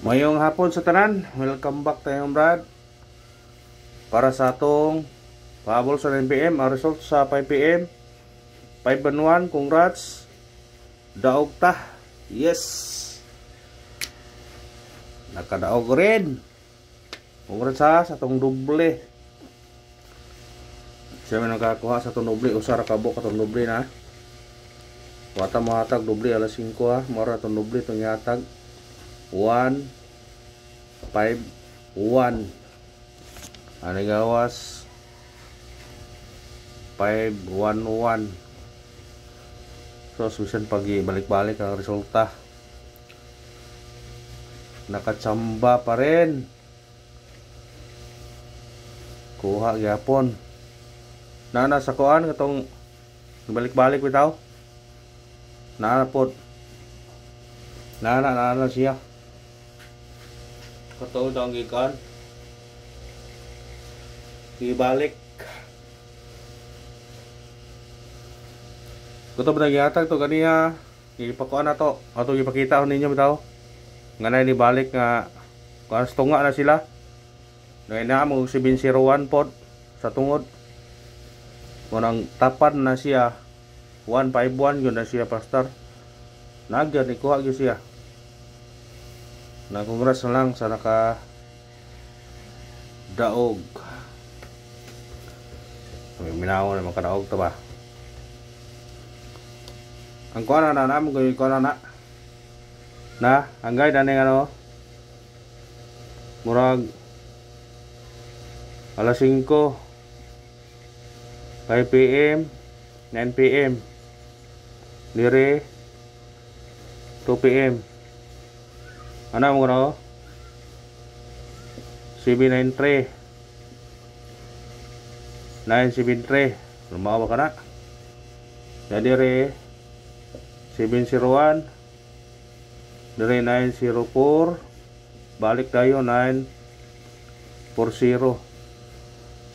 Mayong hapon sa tanan, welcome back tayong Brad para sa atong pahabol sa 9pm, ang result sa 5pm 5-1, congrats, daog ta, yes, nakadaog rin, congrats ha sa atong doble. Siya may nakakuha sa atong doble, usara kabok atong doble na wata mo hatag doble alas 5 ha, mara atong doble itong yatag 1-5-1 ano gawas 5-1-1. So susan pag balik-balik ang resulta, nakatsamba pa rin, kuha gyapon nana sa kuan katong balik-balik bitaw nana pod nana siya katong daw gikan ibalik kuto ba nagyatag to ganiya ipakuan na to ato ipakita ko ninyo bitaw nga na ni balik nga kuan tunga na sila na ina mo 701 pod sa tungod munang tapad na siya 151 yun na siya pastor nagyan ikuha gyud siya na congrats na lang sa naka daog. Minaw na makadaog to ba ang kuha na naman ko yung kuha na anggay na nga ano murag alas 5 5pm 9pm dire 2pm ano mo no 793 973 lumawa ka na jadi re 701 dire 904 balik tayo 940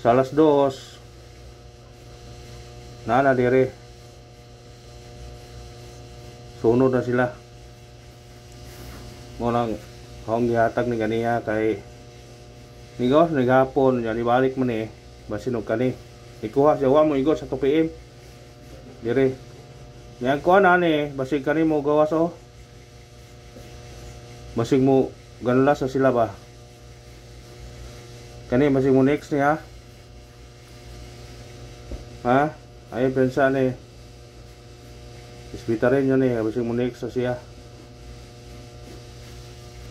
sa alas 2 nana dire sunod na sila mo lang kung gihatag ni ganiya kay nigos nagapon yan ibalik mo ni basin og kani ikuha siya wa mo igos sa 2pm dire yan ko na ni basig kani mo gawas o basig mo ganla sa sila ba kani basig mo next ni ha ay pensa ni ispitarin yun eh basig mo next sa siya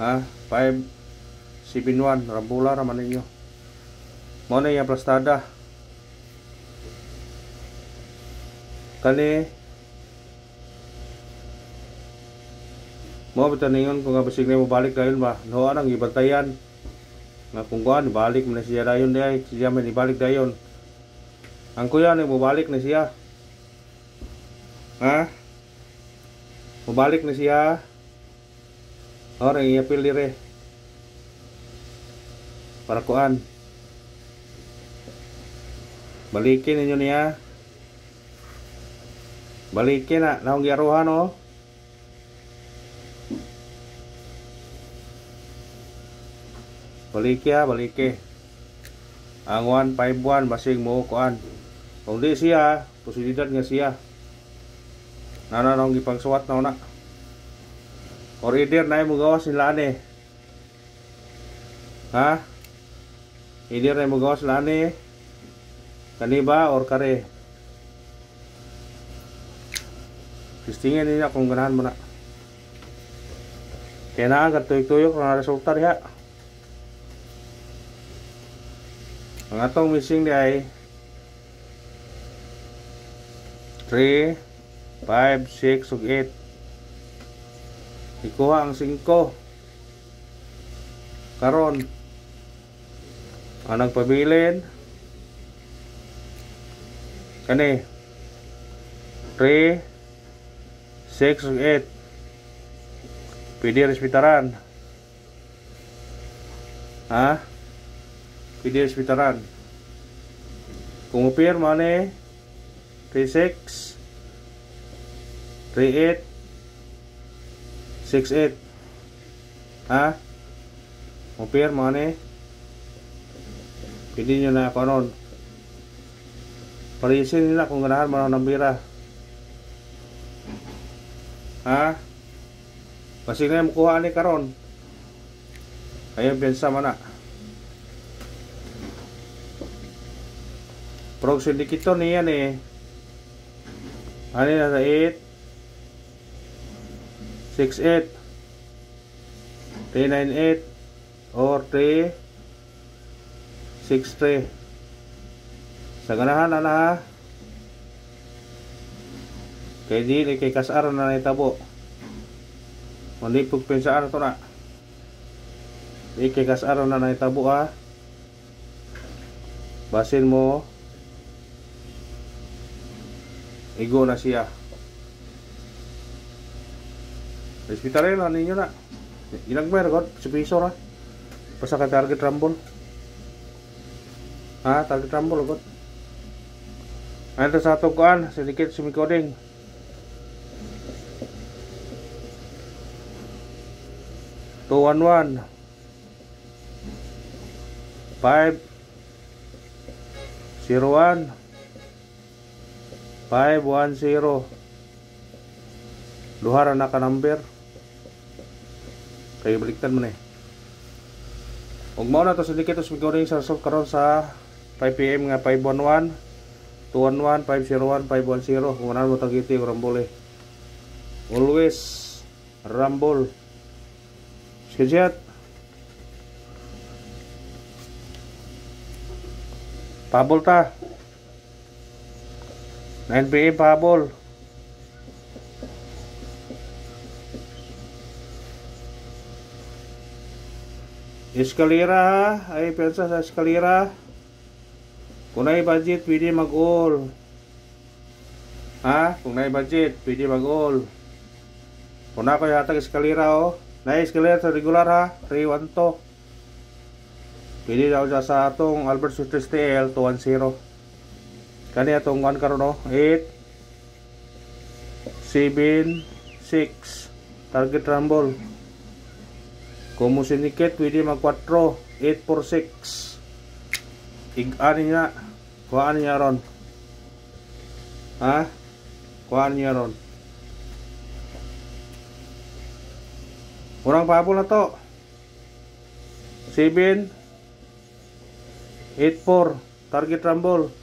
5-7-1 rambula raman ninyo mo na yung plastada kani mo bitaningon kung basig na mo balik dayon ba no anang ibantayan nga kung kuan balik mo na siya dayon day siya man ibalik dayon ang kuya ni mo balik na siya mo balik na siya ora i-appeal dire para kuan balikin ninyo niya balikin na naong giaruhan o baliki ang 151 basig mo kuan kung di siya posibilidad nga siya nananong gipangsuwat na una or either na mo gawas nila ani either na mo gawas nila ani kaniba or kare testingin niya kung ganahan mo na kaya na ang katuyok-tuyok na resulta diha ang atong missing di ay 3, 5, 6 ug 8 ikuha ang 5 karon ang nagpabilin kani 3, 6 ug 8 pwede respetaran pwede respetaran kung upirma ni 36 38 68 ha Mupir mga ni. Pwede nyo na ako nun. Parisin nila kung ganahan mo ng bira. Ha? Kasi na yung kuha ni karon. Ayun, pensa man na. Prog syndicate niyan eh. Ano na sa 8 6-8 3-9-8 or 3-6-3 sa ganahan na na ha. Kay di kay kasar na itabo. Mandi pug pensaan to na. Di kay kasar na itabo ha. Basin mo. Igo na siya. Hospital na ninyo na. Ginagmer god sa piso ra. Pasa ka target rumble. Ha, target rumble god. Ano sa atong kuan, sedikit sumicoding. Two one one 5-0-1 5-1-0 luhara na ka number kaya baliktad mo na eh. Ug mao na to sa dikitos miguring sa result karon sa 5 PM nga 511 211 501 510 kung ano mo tagiti og rumble eh. Always rumble. Skidjat pabol ta 9 PM pabol. Eskalera ha, ay pensa sa eskalera. Kung na budget, pwede mag-all. Ha? Kung na budget, pwede mag-all. Kung na ko yatag eskalera oh. Na eskalera sa regular ha, 312. Pwede daw siya sa atong Albert Sutres TL 210. Kani atong 1 karon no, 8-7-6 target rumble. Kung mo syndicate pwede mag 4 8-4-6. Ig-ani niya. Kuhaan niya ron. Ha? Kuhaan niya ron. Unang pabol na to. 7-8-4 target rumble.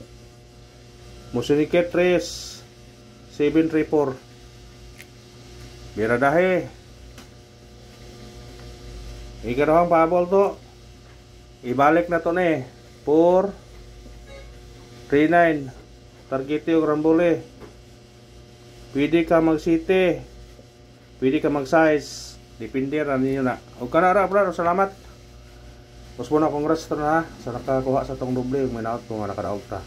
Musiniket 3-7-3-4. Bira dahi. Ikarahang pabol to. Ibalik na to ne. 4-3-9 target yung rambole. Pwede ka mag city. Pwede ka mag size. Depende ra ninyo na. O kanara bro, salamat. Mas muna congrats na ha. Sa nakakuha sa tong doble. May naot kung nakaraog ta.